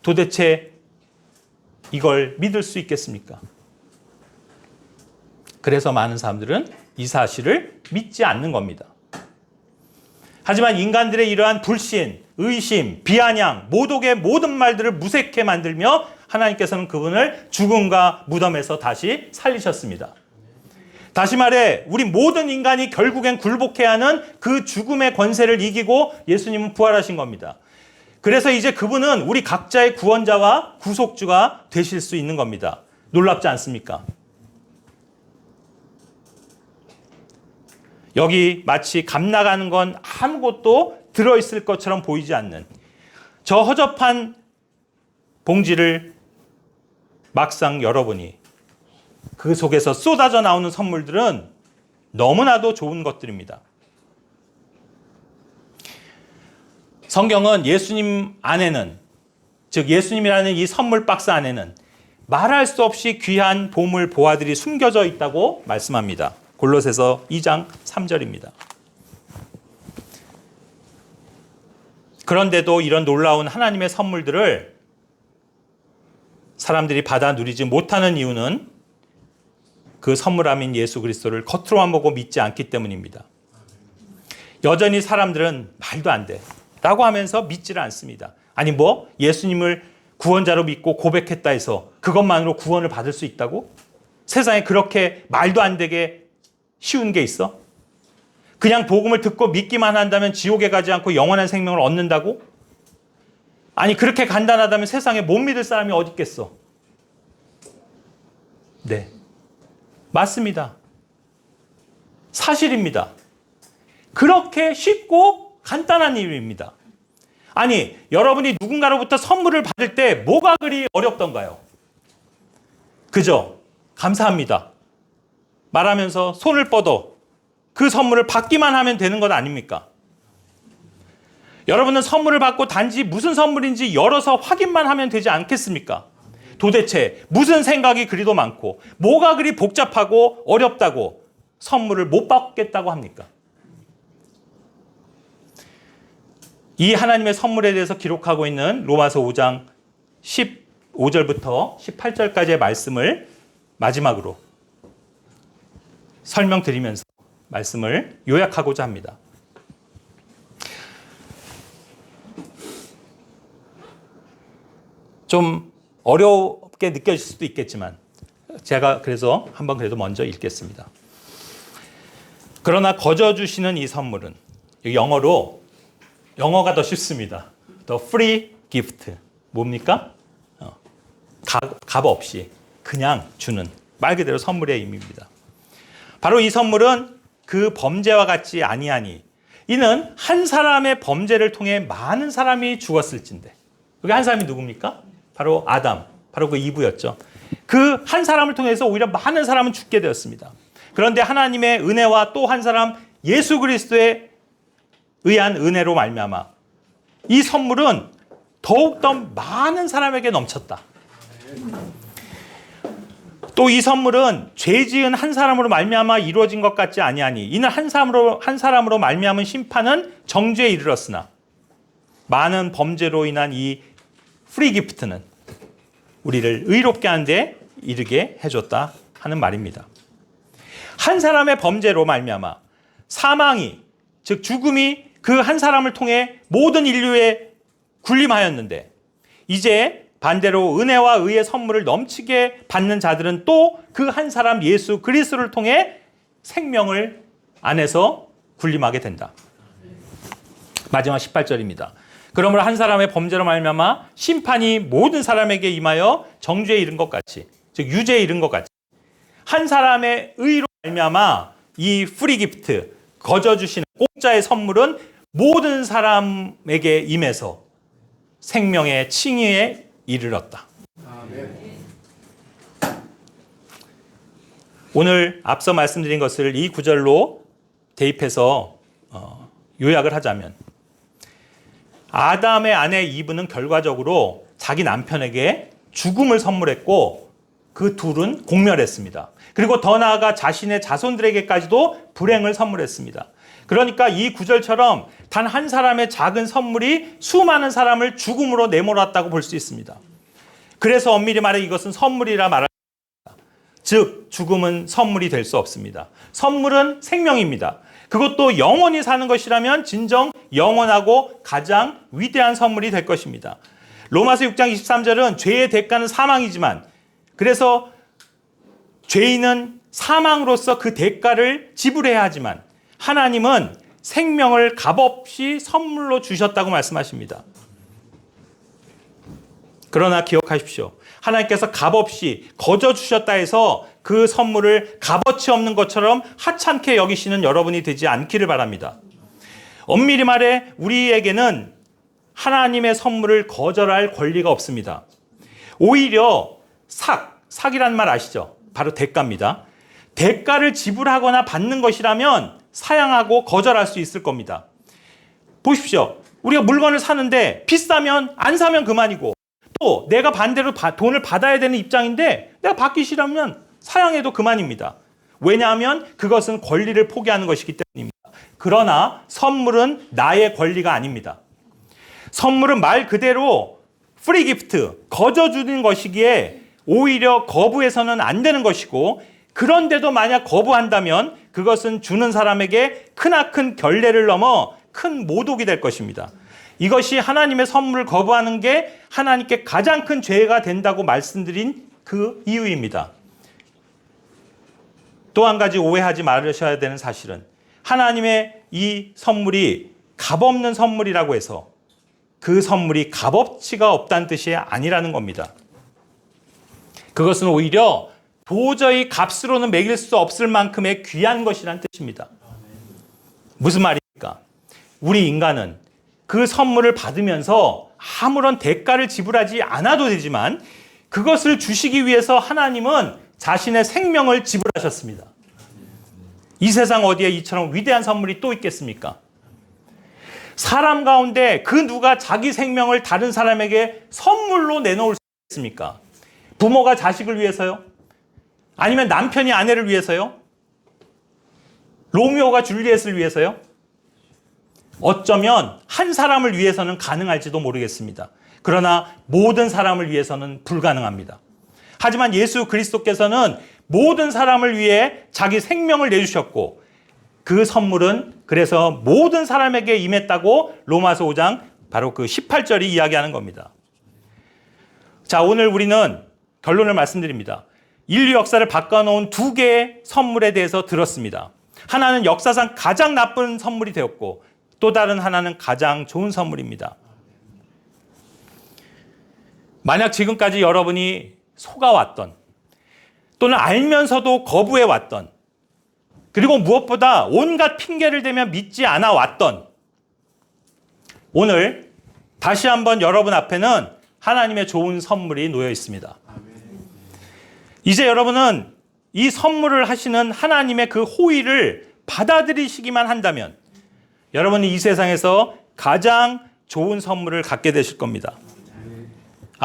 도대체 이걸 믿을 수 있겠습니까? 그래서 많은 사람들은 이 사실을 믿지 않는 겁니다. 하지만 인간들의 이러한 불신, 의심, 비아냥, 모독의 모든 말들을 무색해 만들며 하나님께서는 그분을 죽음과 무덤에서 다시 살리셨습니다. 다시 말해 우리 모든 인간이 결국엔 굴복해야 하는 그 죽음의 권세를 이기고 예수님은 부활하신 겁니다. 그래서 이제 그분은 우리 각자의 구원자와 구속주가 되실 수 있는 겁니다. 놀랍지 않습니까? 여기 마치 값 나가는 건 아무것도 들어있을 것처럼 보이지 않는 저 허접한 봉지를 막상 열어보니 그 속에서 쏟아져 나오는 선물들은 너무나도 좋은 것들입니다. 성경은 예수님 안에는, 즉 예수님이라는 이 선물 박스 안에는 말할 수 없이 귀한 보물 보화들이 숨겨져 있다고 말씀합니다. 골로새서 2장 3절입니다. 그런데도 이런 놀라운 하나님의 선물들을 사람들이 받아 누리지 못하는 이유는 그 선물함인 예수 그리스도를 겉으로만 보고 믿지 않기 때문입니다. 여전히 사람들은 말도 안 돼 라고 하면서 믿지를 않습니다. 아니 예수님을 구원자로 믿고 고백했다 해서 그것만으로 구원을 받을 수 있다고? 세상에 그렇게 말도 안 되게 쉬운 게 있어? 그냥 복음을 듣고 믿기만 한다면 지옥에 가지 않고 영원한 생명을 얻는다고? 아니 그렇게 간단하다면 세상에 못 믿을 사람이 어디 있겠어? 네, 맞습니다. 사실입니다. 그렇게 쉽고 간단한 일입니다. 아니 여러분이 누군가로부터 선물을 받을 때 뭐가 그리 어렵던가요? 그죠? 감사합니다 말하면서 손을 뻗어 그 선물을 받기만 하면 되는 것 아닙니까? 여러분은 선물을 받고 단지 무슨 선물인지 열어서 확인만 하면 되지 않겠습니까? 도대체 무슨 생각이 그리도 많고 뭐가 그리 복잡하고 어렵다고 선물을 못 받겠다고 합니까? 이 하나님의 선물에 대해서 기록하고 있는 로마서 5장 15절부터 18절까지의 말씀을 마지막으로 설명드리면서 말씀을 요약하고자 합니다. 좀 어렵게 느껴질 수도 있겠지만 제가 그래서 한번 그래도 먼저 읽겠습니다. 그러나 거저 주시는 이 선물은 영어가 더 쉽습니다. The free gift. 뭡니까? 값 없이 그냥 주는 말 그대로 선물의 의미입니다. 바로 이 선물은 그 범죄와 같지 아니하니 이는 한 사람의 범죄를 통해 많은 사람이 죽었을진데 여기 한 사람이 누굽니까? 바로 아담, 바로 그 이브였죠. 그 한 사람을 통해서 오히려 많은 사람은 죽게 되었습니다. 그런데 하나님의 은혜와 또 한 사람 예수 그리스도에 의한 은혜로 말미암아 이 선물은 더욱더 많은 사람에게 넘쳤다. 또 이 선물은 죄 지은 한 사람으로 말미암아 이루어진 것 같지 아니하니 이는 한 사람으로 말미암은 심판은 정죄에 이르렀으나 많은 범죄로 인한 이 프리 기프트는 우리를 의롭게 하는 데 이르게 해줬다 하는 말입니다. 한 사람의 범죄로 말미암아 사망이, 즉 죽음이 그 한 사람을 통해 모든 인류에 군림하였는데, 이제 반대로 은혜와 의의 선물을 넘치게 받는 자들은 또 그 한 사람 예수 그리스도를 통해 생명을 안에서 군림하게 된다. 마지막 18절입니다. 그러므로 한 사람의 범죄로 말미암아 심판이 모든 사람에게 임하여 정죄에 이른 것 같이, 즉 유죄에 이른 것 같이, 한 사람의 의로 말미암아 이 프리 기프트, 거저 주시는 공짜의 선물은 모든 사람에게 임해서 생명의 칭의에 이르렀다. 오늘 앞서 말씀드린 것을 이 구절로 대입해서 요약을 하자면, 아담의 아내 이브는 결과적으로 자기 남편에게 죽음을 선물했고 그 둘은 공멸했습니다. 그리고 더 나아가 자신의 자손들에게까지도 불행을 선물했습니다. 그러니까 이 구절처럼 단 한 사람의 작은 선물이 수많은 사람을 죽음으로 내몰았다고 볼 수 있습니다. 그래서 엄밀히 말해 이것은 선물이라 말합니다. 즉 죽음은 선물이 될 수 없습니다. 선물은 생명입니다. 그것도 영원히 사는 것이라면 진정 영원하고 가장 위대한 선물이 될 것입니다. 로마서 6장 23절은 죄의 대가는 사망이지만, 그래서 죄인은 사망으로서 그 대가를 지불해야 하지만 하나님은 생명을 값없이 선물로 주셨다고 말씀하십니다. 그러나 기억하십시오. 하나님께서 값없이 거저 주셨다 해서 그 선물을 값어치 없는 것처럼 하찮게 여기시는 여러분이 되지 않기를 바랍니다. 엄밀히 말해 우리에게는 하나님의 선물을 거절할 권리가 없습니다. 오히려 삭이라는 말 아시죠? 바로 대가입니다. 대가를 지불하거나 받는 것이라면 사양하고 거절할 수 있을 겁니다. 보십시오. 우리가 물건을 사는데 비싸면 안 사면 그만이고, 또 내가 반대로 돈을 받아야 되는 입장인데 내가 받기 싫으면 사양해도 그만입니다. 왜냐하면 그것은 권리를 포기하는 것이기 때문입니다. 그러나 선물은 나의 권리가 아닙니다. 선물은 말 그대로 프리 기프트, 거저 주는 것이기에 오히려 거부해서는 안 되는 것이고, 그런데도 만약 거부한다면 그것은 주는 사람에게 크나큰 결례를 넘어 큰 모독이 될 것입니다. 이것이 하나님의 선물을 거부하는 게 하나님께 가장 큰 죄가 된다고 말씀드린 그 이유입니다. 또 한 가지 오해하지 말으셔야 되는 사실은, 하나님의 이 선물이 값없는 선물이라고 해서 그 선물이 값어치가 없다는 뜻이 아니라는 겁니다. 그것은 오히려 도저히 값으로는 매길 수 없을 만큼의 귀한 것이란 뜻입니다. 무슨 말입니까? 우리 인간은 그 선물을 받으면서 아무런 대가를 지불하지 않아도 되지만 그것을 주시기 위해서 하나님은 자신의 생명을 지불하셨습니다. 이 세상 어디에 이처럼 위대한 선물이 또 있겠습니까? 사람 가운데 그 누가 자기 생명을 다른 사람에게 선물로 내놓을 수 있습니까? 부모가 자식을 위해서요? 아니면 남편이 아내를 위해서요? 로미오가 줄리엣을 위해서요? 어쩌면 한 사람을 위해서는 가능할지도 모르겠습니다. 그러나 모든 사람을 위해서는 불가능합니다. 하지만 예수 그리스도께서는 모든 사람을 위해 자기 생명을 내주셨고, 그 선물은 그래서 모든 사람에게 임했다고 로마서 5장 바로 그 18절이 이야기하는 겁니다. 자, 오늘 우리는 결론을 말씀드립니다. 인류 역사를 바꿔놓은 두 개의 선물에 대해서 들었습니다. 하나는 역사상 가장 나쁜 선물이 되었고, 또 다른 하나는 가장 좋은 선물입니다. 만약 지금까지 여러분이 속아왔던, 또는 알면서도 거부해왔던, 그리고 무엇보다 온갖 핑계를 대며 믿지 않아 왔던, 오늘 다시 한번 여러분 앞에는 하나님의 좋은 선물이 놓여 있습니다. 이제 여러분은 이 선물을 하시는 하나님의 그 호의를 받아들이시기만 한다면 여러분이 이 세상에서 가장 좋은 선물을 갖게 되실 겁니다.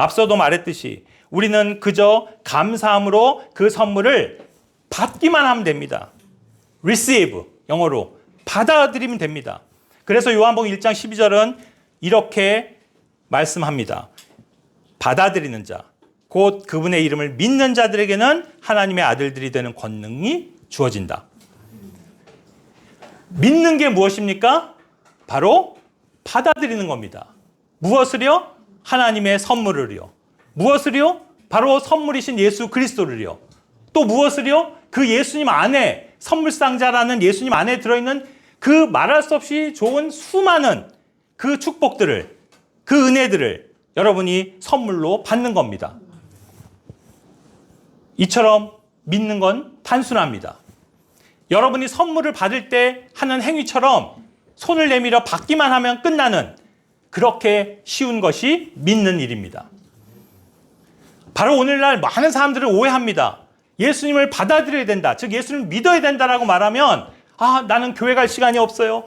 앞서도 말했듯이 우리는 그저 감사함으로 그 선물을 받기만 하면 됩니다. receive, 영어로 받아들이면 됩니다. 그래서 요한복음 1장 12절은 이렇게 말씀합니다. 받아들이는 자, 곧 그분의 이름을 믿는 자들에게는 하나님의 아들들이 되는 권능이 주어진다. 믿는 게 무엇입니까? 바로 받아들이는 겁니다. 무엇을요? 하나님의 선물을요. 무엇을요? 바로 선물이신 예수 그리스도를요. 또 무엇을요? 그 예수님 안에, 선물상자라는 예수님 안에 들어있는 그 말할 수 없이 좋은 수많은 그 축복들을, 그 은혜들을 여러분이 선물로 받는 겁니다. 이처럼 믿는 건 단순합니다. 여러분이 선물을 받을 때 하는 행위처럼 손을 내밀어 받기만 하면 끝나는 그렇게 쉬운 것이 믿는 일입니다. 바로 오늘날 많은 사람들을 오해합니다. 예수님을 받아들여야 된다. 즉 예수님을 믿어야 된다라고 말하면 나는 교회 갈 시간이 없어요.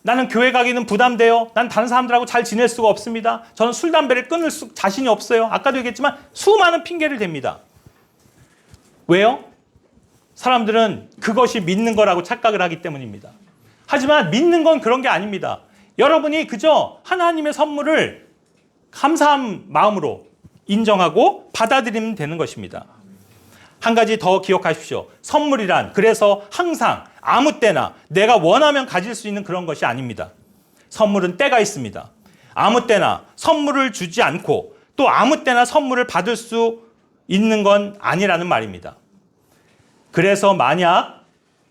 나는 교회 가기는 부담돼요. 난 다른 사람들하고 잘 지낼 수가 없습니다. 저는 술, 담배를 끊을 자신이 없어요. 아까도 얘기했지만 수많은 핑계를 댑니다. 왜요? 사람들은 그것이 믿는 거라고 착각을 하기 때문입니다. 하지만 믿는 건 그런 게 아닙니다. 여러분이 그저 하나님의 선물을 감사한 마음으로 인정하고 받아들이면 되는 것입니다. 한 가지 더 기억하십시오. 선물이란 그래서 항상 아무 때나 내가 원하면 가질 수 있는 그런 것이 아닙니다. 선물은 때가 있습니다. 아무 때나 선물을 주지 않고 또 아무 때나 선물을 받을 수 있는 건 아니라는 말입니다. 그래서 만약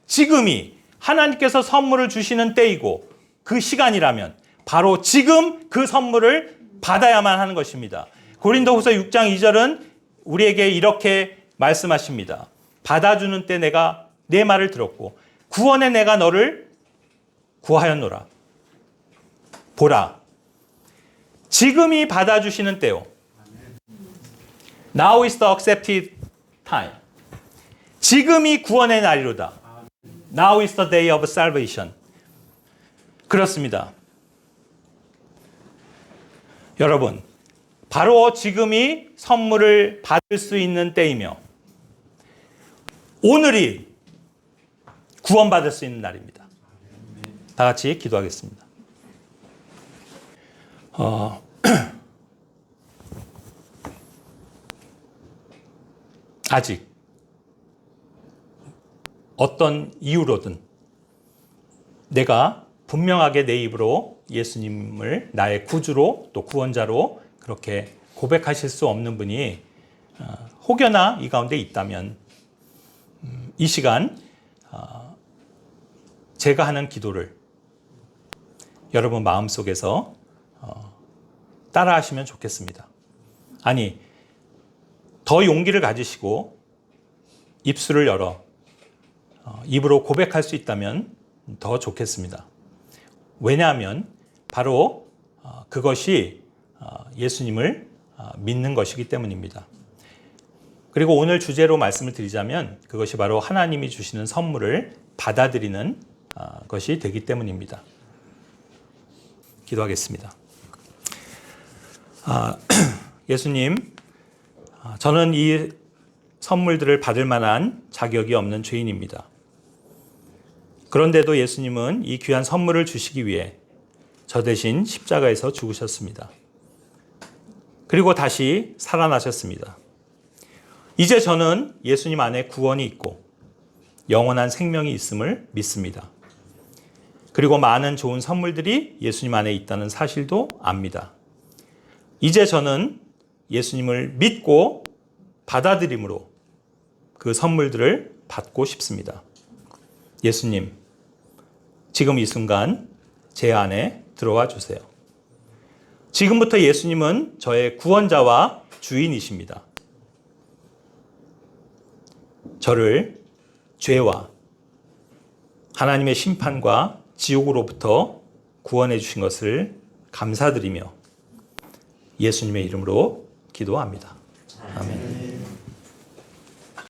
지금이 하나님께서 선물을 주시는 때이고 그 시간이라면 바로 지금 그 선물을 받아야만 하는 것입니다. 고린도후서 6장 2절은 우리에게 이렇게 말씀하십니다. 받아주는 때 내가 내 말을 들었고 구원에 내가 너를 구하였노라. 보라, 지금이 받아주시는 때요. Now is the accepted time. 지금이 구원의 날이로다. Now is the day of salvation. 그렇습니다. 여러분, 바로 지금이 선물을 받을 수 있는 때이며 오늘이 구원받을 수 있는 날입니다. 다 같이 기도하겠습니다. 아직 어떤 이유로든 내가 분명하게 내 입으로 예수님을 나의 구주로 또 구원자로 그렇게 고백하실 수 없는 분이 혹여나 이 가운데 있다면 이 시간 제가 하는 기도를 여러분 마음속에서 따라하시면 좋겠습니다. 아니, 더 용기를 가지시고 입술을 열어 입으로 고백할 수 있다면 더 좋겠습니다. 왜냐하면 바로 그것이 예수님을 믿는 것이기 때문입니다. 그리고 오늘 주제로 말씀을 드리자면 그것이 바로 하나님이 주시는 선물을 받아들이는 것이 되기 때문입니다. 기도하겠습니다. 예수님, 저는 이 선물들을 받을 만한 자격이 없는 죄인입니다. 그런데도 예수님은 이 귀한 선물을 주시기 위해 저 대신 십자가에서 죽으셨습니다. 그리고 다시 살아나셨습니다. 이제 저는 예수님 안에 구원이 있고 영원한 생명이 있음을 믿습니다. 그리고 많은 좋은 선물들이 예수님 안에 있다는 사실도 압니다. 이제 저는 예수님을 믿고 받아들임으로 그 선물들을 받고 싶습니다. 예수님, 지금 이 순간 제 안에 들어와 주세요. 지금부터 예수님은 저의 구원자와 주인이십니다. 저를 죄와 하나님의 심판과 지옥으로부터 구원해 주신 것을 감사드리며 예수님의 이름으로 기도합니다. 아멘.